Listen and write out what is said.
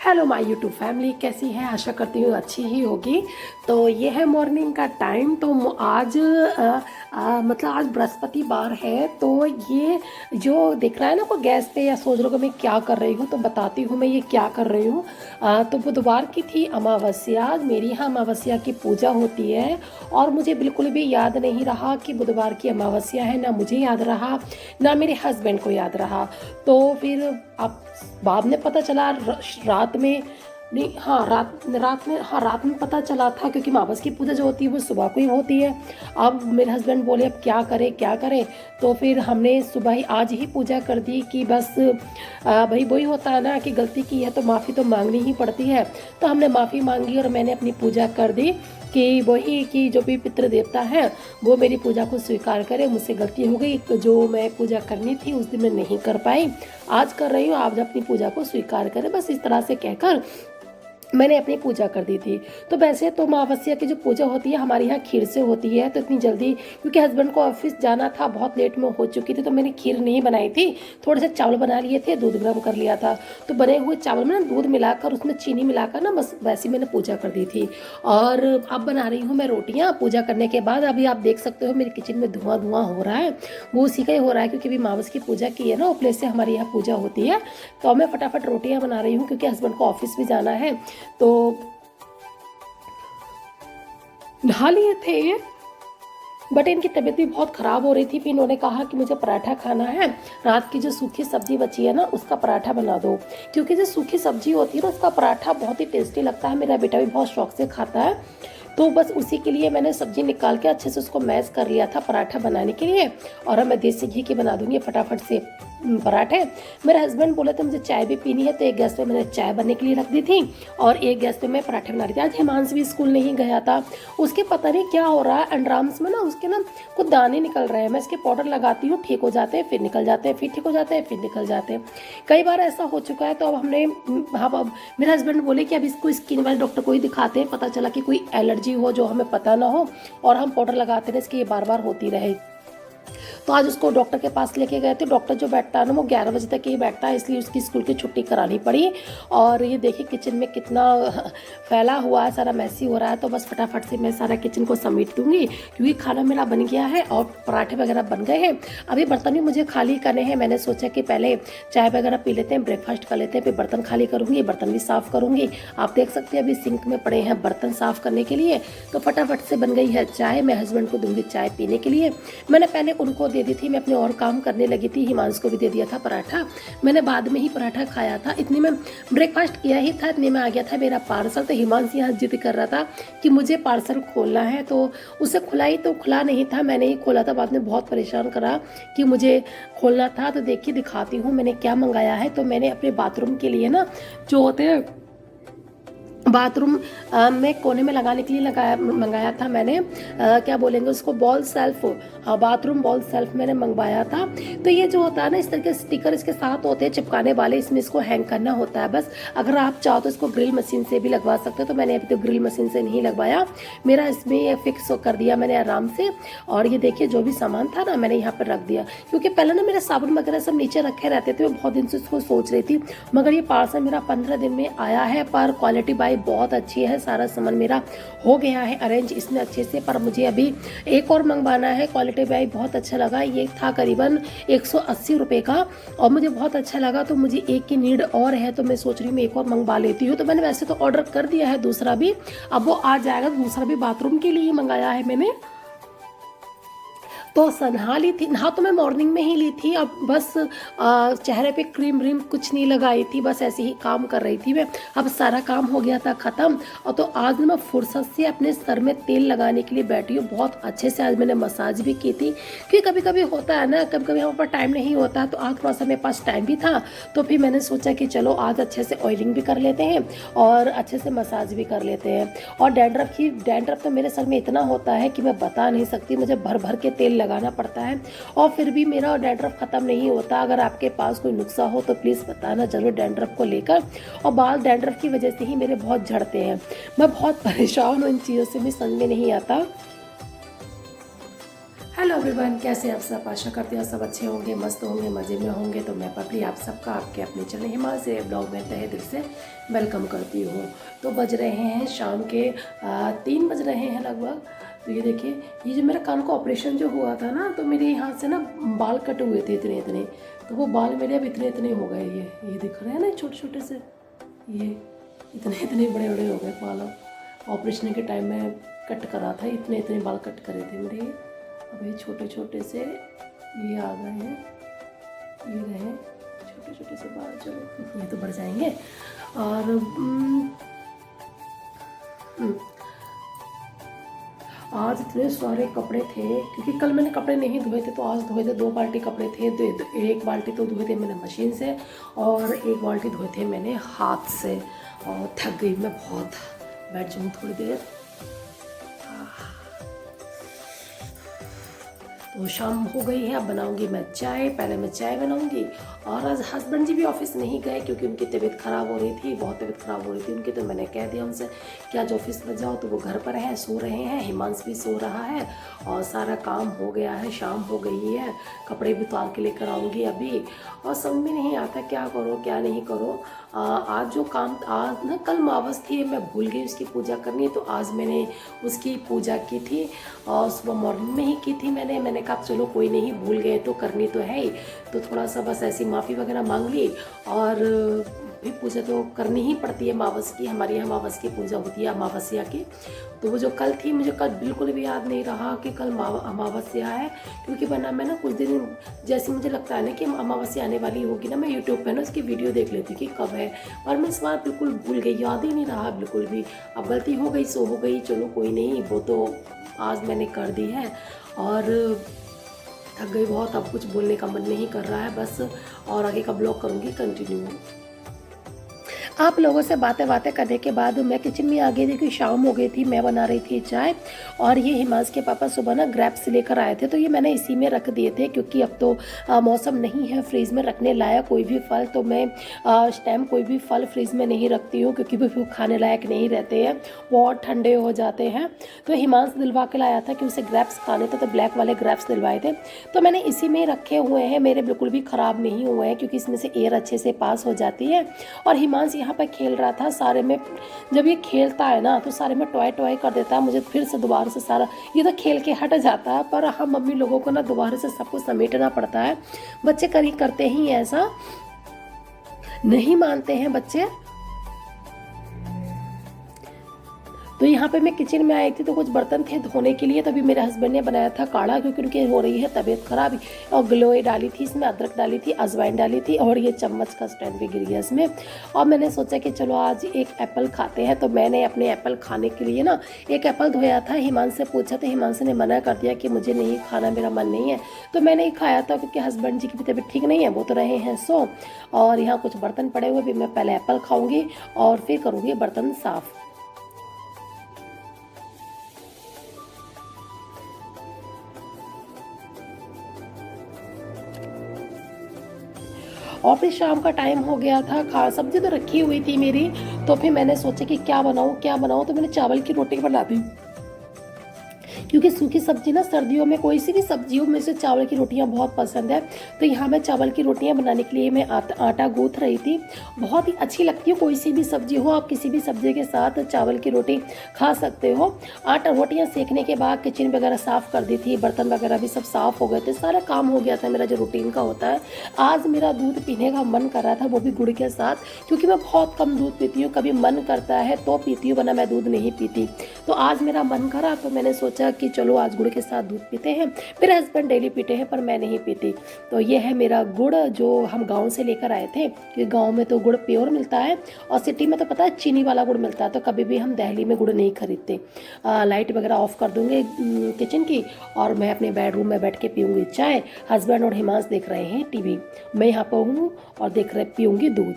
Hello my YouTube family, कैसी है? आशा करती हूँ अच्छी ही होगी। तो ये है मॉर्निंग का टाइम। तो आज मतलब आज बृहस्पतिवार है। तो ये जो दिख रहा है ना को गैस पे, या सोच रहे हो कि मैं क्या कर रही हूँ, तो बताती हूँ मैं ये क्या कर रही हूँ। तो बुधवार की थी अमावस्या। मेरी यहाँ अमावस्या की पूजा होती है और मुझे बिल्कुल भी याद नहीं रहा कि बुधवार की अमावस्या है। ना मुझे याद रहा, ना मेरे हस्बैंड को याद रहा। तो फिर अब बाद में पता चला, रात में नहीं, हाँ रात में पता चला था, क्योंकि अमावस की पूजा जो होती है वो सुबह को ही होती है। अब मेरे हस्बैंड बोले अब क्या करें क्या करें। तो फिर हमने सुबह ही आज ही पूजा कर दी कि बस भाई वही होता है ना कि गलती की है तो माफ़ी तो मांगनी ही पड़ती है। तो हमने माफ़ी मांगी और मैंने अपनी पूजा कर दी कि वही कि जो भी पितृ देवता है वो मेरी पूजा को स्वीकार करे। मुझसे गलती हो गई, जो मैं पूजा करनी थी उस दिन मैं नहीं कर पाई, आज कर रही हूँ, आप अपनी पूजा को स्वीकार करें। बस इस तरह से कहकर मैंने अपनी पूजा कर दी थी। तो वैसे तो अमावस्या की जो पूजा होती है हमारे यहाँ खीर से होती है। तो इतनी जल्दी, क्योंकि हस्बैंड को ऑफिस जाना था, बहुत लेट में हो चुकी थी, तो मैंने खीर नहीं बनाई थी। थोड़े से चावल बना लिए थे, दूध गर्म कर लिया था। तो बने हुए चावल में ना दूध मिलाकर, उसमें चीनी मिलाकर ना, बस वैसी मैंने पूजा कर दी थी। और अब बना रही हूँ मैं रोटियाँ पूजा करने के बाद। अभी आप देख सकते हो मेरे किचन में धुआं धुआं हो रहा है, वो उसी का ही हो रहा है, क्योंकि अभी अमावस की पूजा की है ना, उपले से हमारे यहाँ पूजा होती है। तो मैं फटाफट रोटियाँ बना रही हूँ, क्योंकि हस्बैंड को ऑफिस भी जाना है। तो नहा लिए थे ये, बट इनकी तबीयत भी बहुत ख़राब हो रही थी। फिर इन्होंने कहा कि मुझे पराठा खाना है, रात की जो सूखी सब्जी बची है ना उसका पराठा बना दो। क्योंकि जो सूखी सब्जी होती है ना उसका पराठा बहुत ही टेस्टी लगता है, मेरा बेटा भी बहुत शौक से खाता है। तो बस उसी के लिए मैंने सब्जी निकाल के अच्छे से उसको मैश कर लिया था पराठा बनाने के लिए। और अब मैं देसी घी की बना दूंगी फटाफट से पराठे। मेरे हस्बैंड बोले थे मुझे चाय भी पीनी है, तो एक गैस पे मैंने चाय बनने के लिए रख दी थी और एक गैस पे मैं पराठे बना रही थी। आज हिमांशु भी स्कूल नहीं गया था, उसके पता नहीं क्या हो रहा है, अंडराम्स में ना उसके ना कुछ दाने निकल रहे हैं। मैं इसके पाउडर लगाती हूँ, ठीक हो जाते हैं, फिर निकल जाते हैं, फिर ठीक हो जाते हैं, फिर निकल जाते हैं। कई बार ऐसा हो चुका है। तो अब हमने, हाँ, अब मेरे हस्बैंड बोले कि अब इसको स्किन वाले डॉक्टर को ही दिखाते हैं, पता चला कि कोई एलर्जी हो जो हमें पता ना हो और हम पाउडर लगाते रहे, इसकी ये बार बार होती रहे। तो आज उसको डॉक्टर के पास लेके गए थे। डॉक्टर जो बैठता है ना वो 11 बजे तक ही बैठता है, इसलिए उसकी स्कूल की छुट्टी करानी पड़ी। और ये देखिए किचन में कितना फैला हुआ है, सारा मैसी हो रहा है। तो बस फटाफट से मैं सारा किचन को समेट दूंगी, क्योंकि खाना मेरा बन गया है और पराठे वगैरह बन गए हैं। अभी बर्तन भी मुझे खाली करने हैं। मैंने सोचा कि पहले चाय वगैरह पी लेते हैं, ब्रेकफास्ट कर लेते हैं, फिर बर्तन खाली करूँगी, बर्तन भी साफ़ करूँगी। आप देख सकते हैं अभी सिंक में पड़े हैं बर्तन साफ़ करने के लिए। तो फटाफट से बन गई है चाय, मैं हस्बैंड को दूंगी चाय पीने के लिए। मैंने पहले उनको दे दी थी, मैं अपने और काम करने लगी थी। हिमांशु को भी दे दिया था पराठा, मैंने बाद में ही पराठा खाया था। इतनी में ब्रेकफास्ट किया ही था, इतने में आ गया था मेरा पार्सल। तो हिमांशु यहाँ जिद कर रहा था कि मुझे पार्सल खोलना है, तो उसे खुलाई तो खुला नहीं था, मैंने ही खोला था। बाद में बहुत परेशान करा कि मुझे खोलना था। तो देखिए दिखाती हूँ मैंने क्या मंगाया है। तो मैंने अपने बाथरूम के लिए ना, जो होते हैं बाथरूम में कोने में लगाने के लिए मंगाया था मैंने, क्या बोलेंगे उसको, बॉल सेल्फ। हाँ, बाथरूम बॉल सेल्फ मैंने मंगवाया था। तो ये जो होता है ना, इस तरह के स्टिकर इसके साथ होते हैं चिपकाने वाले, इसमें इसको हैंग करना होता है बस। अगर आप चाहो तो इसको ग्रिल मशीन से भी लगवा सकते हो, तो मैंने अभी तो ग्रिल मशीन से नहीं लगवाया, मेरा इसमें ये फिक्स कर दिया मैंने आराम से। और ये देखिए जो भी सामान था ना मैंने यहाँ पर रख दिया, क्योंकि पहले ना मेरे साबुन वगैरह सब नीचे रखे रहते थे। मैं बहुत दिन से इसको सोच रही थी, मगर ये पार्सल मेरा 15 दिन में आया है। पर क्वालिटी बाई बहुत अच्छी है, सारा सामान मेरा हो गया है अरेंज इसमें अच्छे से। पर मुझे अभी एक और मंगवाना है, क्वालिटी बाई बहुत अच्छा लगा। ये था करीबन 180 रुपये का और मुझे बहुत अच्छा लगा। तो मुझे एक की नीड और है, तो मैं सोच रही हूँ मैं एक और मंगवा लेती हूँ। तो मैंने वैसे तो ऑर्डर कर दिया है दूसरा भी, अब वो आ जाएगा। दूसरा भी बाथरूम के लिए मंगाया है मैंने। तो नहा ली थी, नहा तो मैं मॉर्निंग में ही ली थी। अब बस चेहरे पे क्रीम व्रीम कुछ नहीं लगाई थी, बस ऐसे ही काम कर रही थी मैं। अब सारा काम हो गया था ख़त्म। और तो आज मैं फुर्सत से अपने सर में तेल लगाने के लिए बैठी हूँ। बहुत अच्छे से आज मैंने मसाज भी की थी, क्योंकि कभी कभी होता है ना, कभी कभी हमारे पास टाइम नहीं होता। तो आज थोड़ा सा मेरे पास टाइम भी था, तो फिर मैंने सोचा कि चलो आज अच्छे से ऑयलिंग भी कर लेते हैं और अच्छे से मसाज भी कर लेते हैं। और डैंड्रफ तो मेरे सर में इतना होता है कि मैं बता नहीं सकती, मुझे भर भर के तेल लगाना पड़ता है और फिर भी मेरा डैंड्रफ खत्म नहीं होता। अगर आपके पास कोई नुस्खा हो तो प्लीज़ बताना जरूर डैंड्रफ को लेकर। और बाल डैंड्रफ की वजह से ही मेरे बहुत झड़ते हैं, मैं बहुत परेशान हूँ इन चीज़ों से, भी समझ में नहीं आता। हेलो एवरीवन, कैसे आप सब? आशा करते हैं सब अच्छे होंगे, मस्त होंगे, मज़े में होंगे। तो मैं पपली आप सबका आपके अपने चैनल हिमालय से ब्लॉग में तहे दिल से वेलकम करती हूँ। तो बज रहे हैं शाम के 3 बज रहे हैं लगभग। तो ये देखिए, ये जो मेरा कान का ऑपरेशन जो हुआ था ना, तो मेरे यहाँ से ना बाल कटे हुए थे इतने इतने। तो वो बाल मेरे अब इतने इतने हो गए। ये दिख रहे हैं ना, छोटे छोटे से, ये इतने इतने बड़े बड़े हो गए बाल। ऑपरेशन के टाइम में कट करा था, इतने इतने बाल कट करे थे मेरे। अब ये छोटे छोटे से ये आ गए हैं, ये रहे छोटे छोटे से बाल। चलो, ये तो बढ़ जाएंगे। और आज इतने सारे कपड़े थे, क्योंकि कल मैंने कपड़े नहीं धोए थे, तो आज धोए थे। 2 बाल्टी कपड़े थे। एक बाल्टी तो धोए थे मैंने मशीन से, और एक बाल्टी धोए थे मैंने हाथ से। और थक गई मैं बहुत। बैठ जाऊँ थोड़ी देर। तो शाम हो गई है, अब बनाऊंगी मैं चाय। पहले मैं चाय बनाऊंगी। और आज हस्बैंड जी भी ऑफिस नहीं गए, क्योंकि उनकी तबीयत ख़राब हो रही थी, बहुत तबीयत ख़राब हो रही थी उनकी। तो मैंने कह दिया उनसे कि आज ऑफिस में जाओ। तो वो घर पर हैं, सो रहे हैं। हिमांश भी सो रहा है, और सारा काम हो गया है, शाम हो गई है। कपड़े भी उतार के लेकर आऊँगी अभी। और समझ में नहीं आता क्या करो क्या नहीं करो। आज जो काम, आज ना कल मावस थी, मैं भूल गई उसकी पूजा करनी। तो आज मैंने उसकी पूजा की थी, और सुबह मॉर्निंग में ही की थी मैंने कहा चलो कोई नहीं, भूल गए तो करनी तो है ही। तो थोड़ा सा बस ऐसी माफ़ी वगैरह मांग ली। और भी पूजा तो करनी ही पड़ती है अमावस की, हमारे यहाँ अमावस की पूजा होती है, अमावस्या की। तो वो जो कल थी, मुझे कल बिल्कुल भी याद नहीं रहा कि कल अमावस्या है। क्योंकि वरना मैं ना कुछ दिन, जैसे मुझे लगता है ना कि अमावस्या आने वाली होगी ना, मैं यूट्यूब पर ना उसकी वीडियो देख लेती कि कब है। और मैं इस बार बिल्कुल भूल गई, याद ही नहीं रहा बिल्कुल भी। अब गलती हो गई सो हो गई, चलो कोई नहीं, वो तो आज मैंने कर दी है। और थक गई बहुत, अब कुछ बोलने का मन नहीं कर रहा है बस। और आगे का ब्लॉग करूँगी कंटिन्यू। आप लोगों से बातें करने के बाद मैं किचन में आ गई थी, क्योंकि शाम हो गई थी। मैं बना रही थी चाय, और ये हिमांश के पापा सुबह ना ग्रेप्स लेकर आए थे। तो ये मैंने इसी में रख दिए थे, क्योंकि अब तो मौसम नहीं है फ्रीज़ में रखने लायक कोई भी फल। तो मैं इस टाइम कोई भी फल फ्रीज़ में नहीं रखती हूँ, क्योंकि वो खाने लायक नहीं रहते हैं, बहुत ठंडे हो जाते हैं। तो हिमांश दिलवा के लाया था कि उसे ग्रेप्स खाने थे, तो ब्लैक वाले ग्रेप्स दिलवाए थे। तो मैंने इसी में रखे हुए हैं, मेरे बिल्कुल भी ख़राब नहीं हुए हैं, क्योंकि इसमें से एयर अच्छे से पास हो जाती है। और हिमांश यहाँ पर खेल रहा था सारे में। जब ये खेलता है ना, तो सारे में टॉय कर देता है मुझे, फिर से दोबारा से सारा ये तो खेल के हट जाता है। पर हम मम्मी लोगों को ना दोबारा से सब कुछ समेटना पड़ता है। बच्चे करते ही ऐसा, नहीं मानते हैं बच्चे। तो यहाँ पे मैं किचन में आई थी, तो कुछ बर्तन थे धोने के लिए। तभी मेरे हस्बैंड ने बनाया था काढ़ा, क्योंकि उनकी हो रही है तबीयत खराब। और गिलोय डाली थी इसमें, अदरक डाली थी, अजवाइन डाली थी, और ये चम्मच का स्टैंड भी गिर गया इसमें। और मैंने सोचा कि चलो आज एक एप्पल खाते हैं। तो मैंने अपने एप्पल खाने के लिए ना एक एप्पल धोया था। हिमांश से पूछा, तो हिमांश ने मना कर दिया कि मुझे नहीं खाना, मेरा मन नहीं है। तो मैंने ही खाया था, क्योंकि हस्बैंड जी की भी तबीयत ठीक नहीं है, वो तो रहे हैं सो। और यहाँ कुछ बर्तन पड़े हुए भी, मैं पहले एप्पल खाऊंगी और फिर करूँगी बर्तन साफ़। और फिर शाम का टाइम हो गया था, सब्जी तो रखी हुई थी मेरी। तो फिर मैंने सोचा कि क्या बनाऊँ। तो मैंने चावल की रोटी बना दी, क्योंकि सूखी सब्जी ना सर्दियों में, कोई सी भी सब्जियों में से चावल की रोटियां बहुत पसंद है। तो यहाँ मैं चावल की रोटियां बनाने के लिए मैं आटा गूँथ रही थी। बहुत ही अच्छी लगती है, कोई सी भी सब्जी हो, आप किसी भी सब्जी के साथ चावल की रोटी खा सकते हो। आटा रोटियाँ सेकने के बाद किचन वगैरह साफ़ कर दी थी, बर्तन वगैरह भी सब साफ़ हो गए थे, सारा काम हो गया था मेरा जो रूटीन का होता है। आज मेरा दूध पीने का मन कर रहा था, वो भी गुड़ के साथ, क्योंकि मैं बहुत कम दूध पीती हूँ। कभी मन करता है तो पीती हूँ, वरना मैं दूध नहीं पीती। तो आज मेरा मन करा, तो मैंने सोचा कि चलो आज गुड़ के साथ दूध पीते हैं। मेरे हस्बैंड डेली पीते हैं, पर मैं नहीं पीती। तो ये है मेरा गुड़, जो हम गांव से लेकर आए थे, क्योंकि गांव में तो गुड़ प्योर मिलता है, और सिटी में तो पता है चीनी वाला गुड़ मिलता है। तो कभी भी हम दिल्ली में गुड़ नहीं खरीदते। लाइट वगैरह ऑफ कर दूंगे किचन की, और मैं अपने बेडरूम में बैठ के पीऊँगी चाय। हस्बैंड और हिमांश देख रहे हैं टीवी, मैं यहाँ पर हूँ और पीऊँगी दूध।